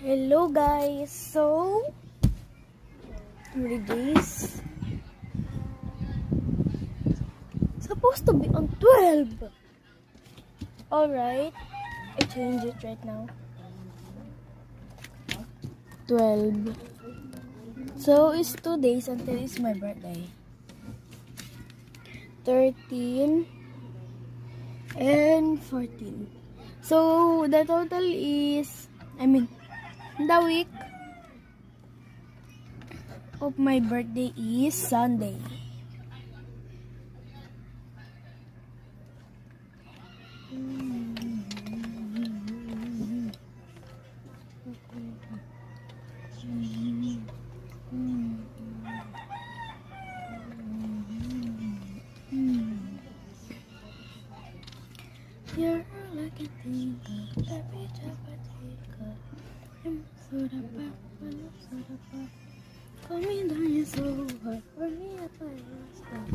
Hello guys, so days supposed to be on 12. Alright, I change it right now. 12. So it's 2 days until it's my birthday. 13 and 14. So the total is, the week of my birthday is Sunday. You're all I can think of every time I take up. I'm so dapat, I'm so dapat. Coming down you so hard for me if I stop.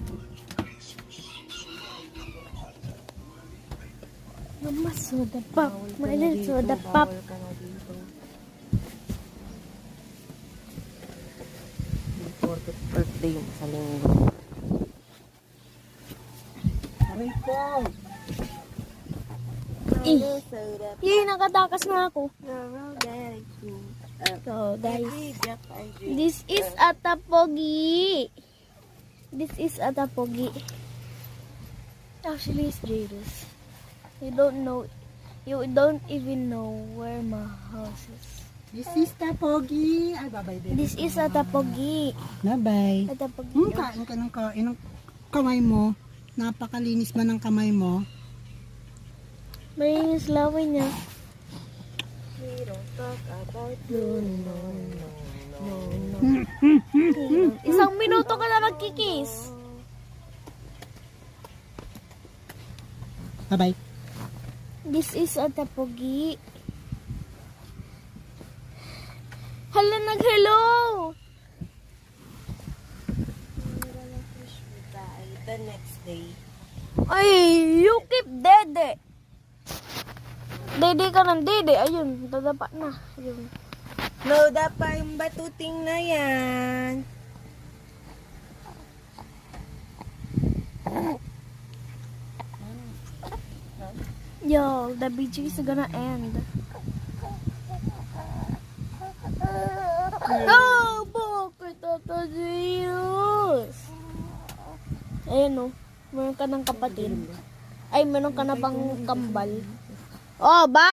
Mama soda pop, my little soda pop. Important birthday mo sa linggo. Aray ko! Yay, nakatakas na ako. So guys, this is a tapogi. This is a tapogi. Actually, it's Jairus. You don't even know where my house is. This is tapogi. Ay, babay din. This is a tapogi. Bye-bye. A tapogi. Kain ka ng kamay mo. Napakalinis man ng kamay mo. Malinis laway niya. We don't talk about No. Isang minuto ka na magkikis. Bye-bye. This is a tapogi. Hala, nag-hello! The next day. Ay, you keep dede. Dede ka ng dede. Ayun, dadapa na. Ayun. Loda pa yung batuting na yan. Yo, the video is gonna end. Oh, bakit ito Zeus? Ayan o, meron ka ng kapatid. Ay, meron ka na bang kambal? Oh, ba?